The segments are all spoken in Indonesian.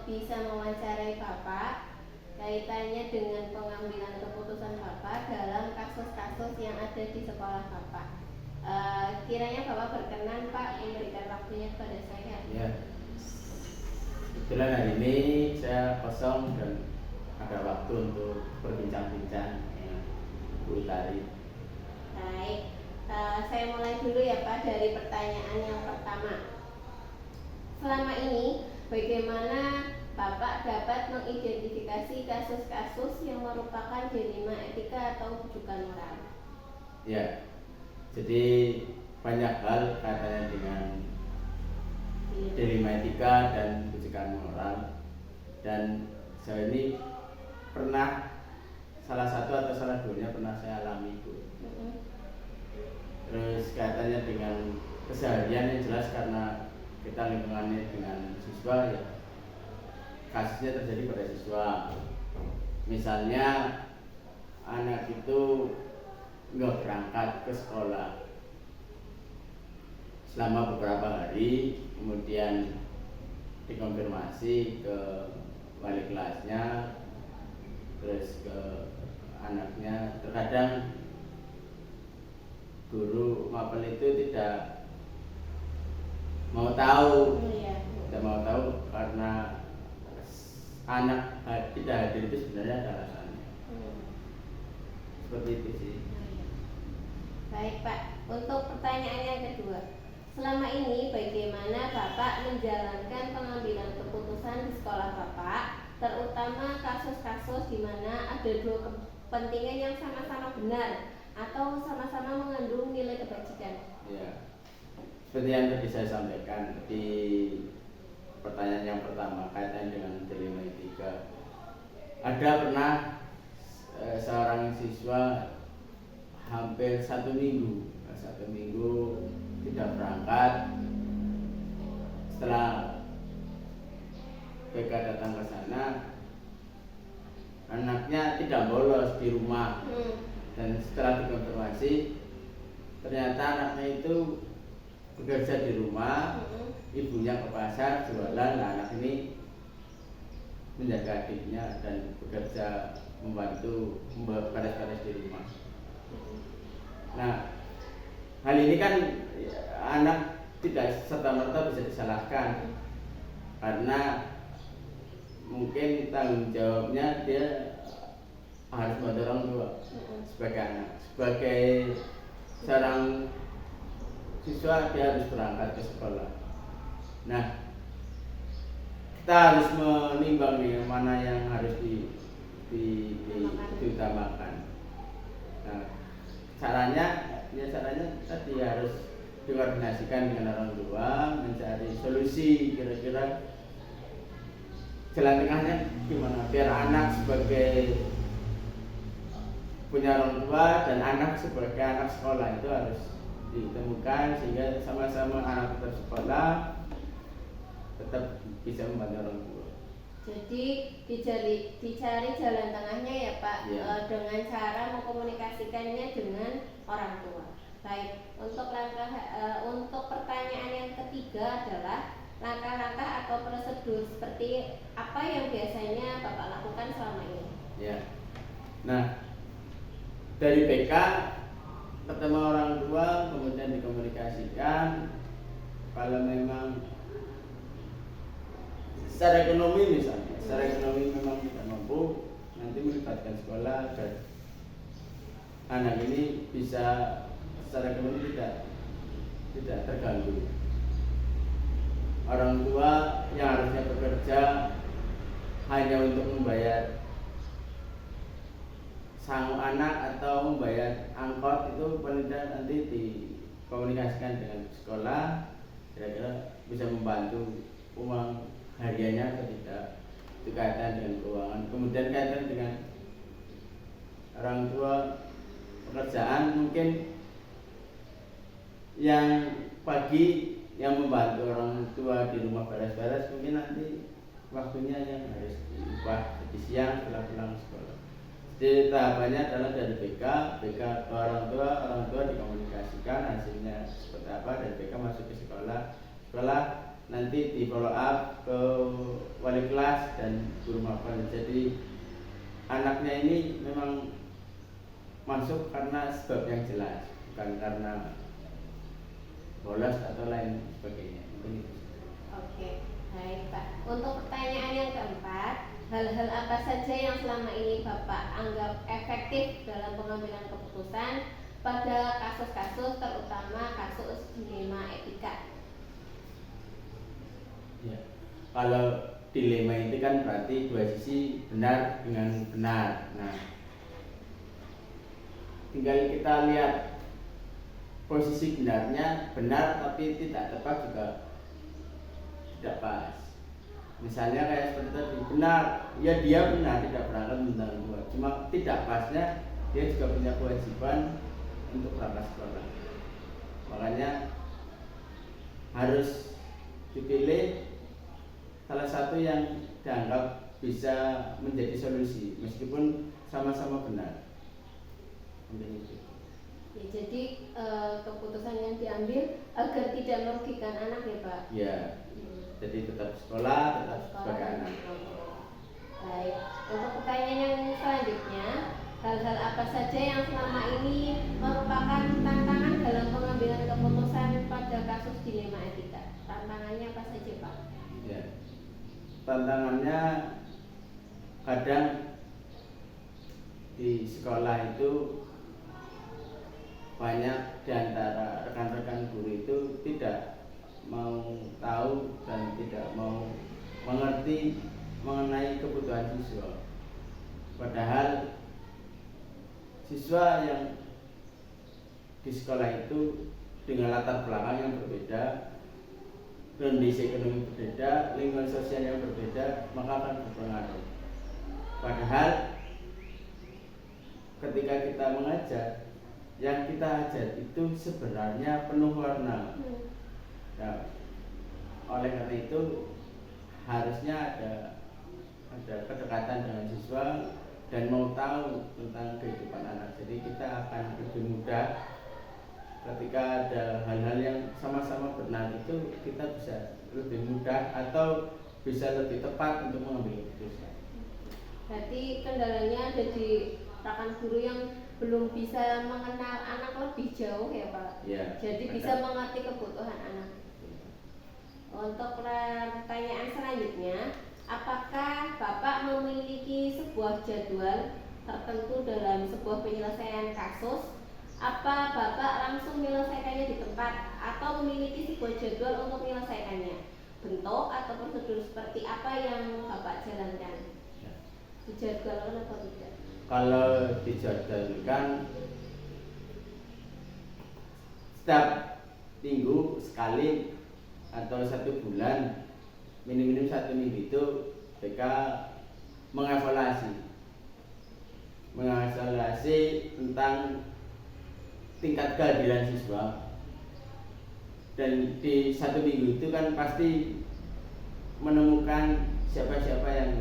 untuk bisa mewawancarai Bapak kaitannya dengan pengambilan keputusan Bapak dalam kasus-kasus yang ada di sekolah Bapak. Kiranya Bapak berkenan Pak memberikan waktunya kepada saya. Ya, kebetulan hari ini saya kosong dan ada waktu untuk berbincang-bincang dengan Bu Utari. Baik, saya mulai dulu ya Pak dari pertanyaan yang pertama. Selama ini, bagaimana Bapak dapat mengidentifikasi kasus-kasus yang merupakan dilema etika atau bujukan moral? Ya, jadi banyak hal kaitannya dengan dilema etika dan bujukan moral, dan saya ini pernah salah satu atau salah duanya pernah saya alami Bu. Terus kaitannya dengan keseharian yang jelas karena kita lingkungannya dengan siswa, ya kasusnya terjadi pada siswa. Misalnya anak itu nggak berangkat ke sekolah selama beberapa hari, kemudian dikonfirmasi ke wali kelasnya, terus ke anaknya. Terkadang guru mapel itu tidak mau tahu, karena anak tidak hadir itu sebenarnya ada alasannya. Seperti itu sih. Baik Pak, untuk pertanyaan yang kedua, selama ini bagaimana Bapak menjalankan pengambilan keputusan di sekolah Bapak, terutama kasus-kasus di mana ada dua kepentingan yang sama-sama benar atau sama-sama mengandung nilai kebajikan? Ya, seperti yang tadi saya sampaikan di pertanyaan yang pertama kaitan dengan dilema etika. Ada pernah seorang siswa hampir satu minggu tidak berangkat. Setelah BK datang ke sana, anaknya tidak bolos di rumah. Dan setelah dikonfirmasi, ternyata anaknya itu bekerja di rumah, ibunya ke pasar jualan, anak ini menjaga adiknya dan bekerja membantu beres-beres di rumah. Nah, hal ini kan anak tidak serta-merta bisa disalahkan, karena mungkin tanggung jawabnya dia harus membantu orang tua sebagai anak. Sebagai seorang siswa dia harus berangkat ke sekolah. Nah, kita harus menimbang nih mana yang harus diutamakan. Nah, caranya tadi harus dikoordinasikan dengan orang tua, mencari solusi kira-kira jalan tengahnya gimana biar anak sebagai punya orang tua dan anak sebagai anak sekolah itu harus ditemukan, sehingga sama-sama anak tetap sekolah, tetap bisa membantu orang tua. Jadi dicari jalan tengahnya ya Pak, ya. Dengan cara mengkomunikasikannya dengan orang tua. Baik, untuk pertanyaan yang ketiga adalah langkah-langkah atau prosedur seperti apa yang biasanya Bapak lakukan selama ini? Ya. Nah, dari BK ketemu orang tua, kemudian dikomunikasikan. Kalau memang secara ekonomi memang tidak mampu, nanti melibatkan sekolah agar anak ini bisa secara ekonomi tidak terganggu. Orang tua yang harusnya bekerja hanya untuk membayar sang anak atau membayar angkot, itu paling tidak nanti dikomunikasikan dengan sekolah, kira-kira bisa membantu uang hariannya atau tidak, itu kaitan dengan keuangan. Kemudian kaitan dengan orang tua pekerjaan, mungkin yang pagi yang membantu orang tua di rumah beres-beres, mungkin nanti waktunya yang harus diubah jadi siang setelah pulang sekolah. Jadi tahapannya adalah dari BK ke orang tua dikomunikasikan hasilnya seperti apa, dan BK masuk ke sekolah nanti di follow up ke wali kelas dan guru mapel. Jadi anaknya ini memang masuk karena sebab yang jelas, bukan karena bolos atau lain sebagainya. Mungkin itu. Oke, baik Pak. Untuk pertanyaan yang keempat, hal-hal apa saja yang selama ini Bapak anggap efektif dalam pengambilan keputusan pada kasus-kasus, terutama kasus dilema etika? Ya. Kalau dilema itu kan berarti dua sisi benar dengan benar. Nah, tinggal kita lihat posisi benarnya benar tapi tidak tepat juga tidak pas. Misalnya kayak seperti tadi, benar, ya dia benar tidak berangkat tentang dua, cuma tidak pasnya dia juga punya kewajiban untuk berangkat sekolah. Makanya harus dipilih salah satu yang dianggap bisa menjadi solusi meskipun sama-sama benar. Mungkin itu. Ya, jadi keputusan yang diambil agar tidak merugikan anak ya Pak? Ya, jadi tetap sekolah, tetap sebagai anak. Baik, untuk pertanyaan yang selanjutnya, hal-hal apa saja yang selama ini merupakan tantangan dalam pengambilan keputusan pada kasus dilema etika? Tantangannya apa saja Pak? Ya, tantangannya kadang di sekolah itu banyak di antara rekan-rekan guru itu tidak mau tahu dan tidak mau mengerti mengenai kebutuhan siswa. Padahal siswa yang di sekolah itu dengan latar belakang yang berbeda, kondisi ekonomi berbeda, lingkungan sosial yang berbeda, maka akan berpengaruh. Padahal ketika kita mengajar, yang kita ajar itu sebenarnya penuh warna. Nah, oleh karena itu harusnya ada kedekatan dengan siswa dan mau tahu tentang kehidupan anak. Jadi kita akan lebih mudah ketika ada hal-hal yang sama-sama benar itu kita bisa lebih mudah atau bisa lebih tepat untuk mengambil keputusan. Berarti kendalanya ada di rekan guru yang belum bisa mengenal anak lebih jauh ya Pak? Ya, jadi benar. bisa mengerti kebutuhan anak. Untuk pertanyaan selanjutnya, apakah Bapak memiliki sebuah jadwal tertentu dalam sebuah penyelesaian kasus? Apa Bapak langsung menyelesaikannya di tempat atau memiliki sebuah jadwal untuk menyelesaikannya? Bentuk atau prosedur seperti apa yang Bapak jalankan? Ya. Dijadwalkan atau tidak? Kalau dijadwalkan setiap minggu sekali atau 1 bulan, minim-minim 1 minggu itu BK mengevaluasi tentang tingkat kehadiran siswa. Dan di 1 minggu itu kan pasti menemukan siapa-siapa yang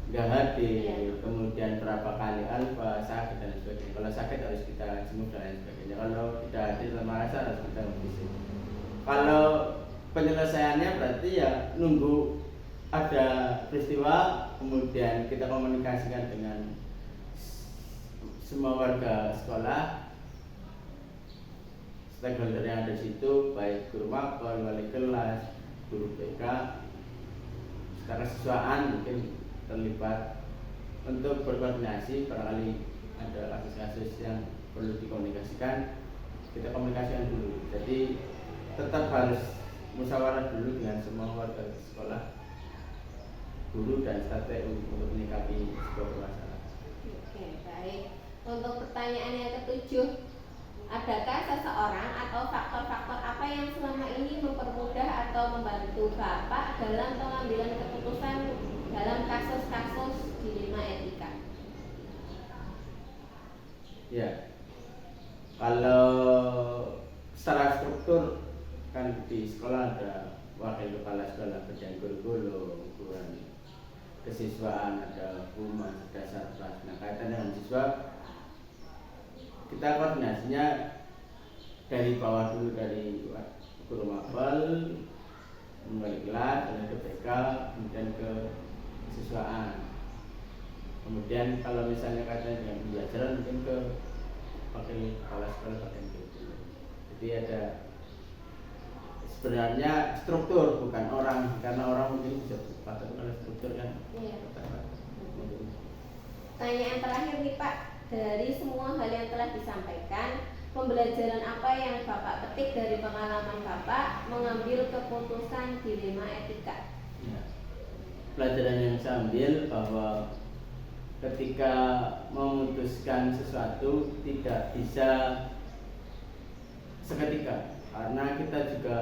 enggak hadir, kemudian berapa kali alfa, sakit dan sebagainya. Kalau sakit harus kita jenguk dan sebagainya. Kalau tidak hadir sama rasa harus kita visum. Kalau penyelesaiannya berarti ya nunggu ada peristiwa, kemudian kita komunikasikan dengan semua warga sekolah, stakeholder yang ada di situ, baik guru mapel, wali kelas, guru BK, secara siswaan mungkin terlibat untuk berkoordinasi. Barangkali ada kasus-kasus yang perlu dikomunikasikan, kita komunikasikan dulu. Jadi tetap harus musyawarah dulu dengan semua warga sekolah, guru dan staf TU untuk menyikapi sebuah masalah. Oke, baik. Untuk pertanyaan yang ketujuh, adakah seseorang atau faktor-faktor apa yang selama ini mempermudah atau membantu Bapak dalam pengambilan keputusan dalam kasus-kasus dilema etika? Ya, kalau secara struktur kan di sekolah ada wakil kepala sekolah, bagian kurikulum, kesiswaan, ada humas, ada satgas. Nah, kaitan dengan siswa, kita koordinasinya dari bawah dulu, dari guru mapel, membalik kelas, ke BK, kemudian ke siswaan. Kemudian kalau misalnya kaitan dengan pembelajaran mungkin ke wakil kepala sekolah bagian gitu. Jadi ada sebenarnya struktur bukan orang, karena orang mungkin bisa lupa, tapi kalau struktur kan. Iya. Pertanyaan terakhir nih Pak, dari semua hal yang telah disampaikan, pembelajaran apa yang Bapak petik dari pengalaman Bapak mengambil keputusan dilema etika? Ya. Pelajaran yang saya ambil bahwa ketika memutuskan sesuatu tidak bisa seketika, karena kita juga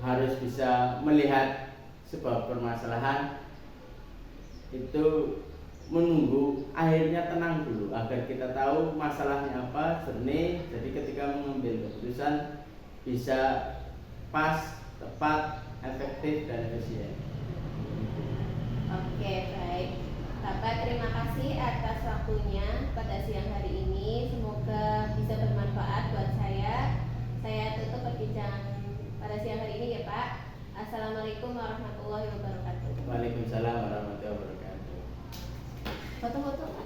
harus bisa melihat sebuah permasalahan itu menunggu akhirnya tenang dulu agar kita tahu masalahnya apa, jernih. Jadi ketika mengambil keputusan bisa pas, tepat, efektif dan efisien. Oke, baik. Bapak terima kasih atas waktunya pada siang hari ini. Semoga bisa bermanfaat buat saya. Saya tutup perbincangan pada siang hari ini ya Pak. Assalamualaikum warahmatullahi wabarakatuh. Waalaikumsalam warahmatullahi wabarakatuh. Foto-foto Pak.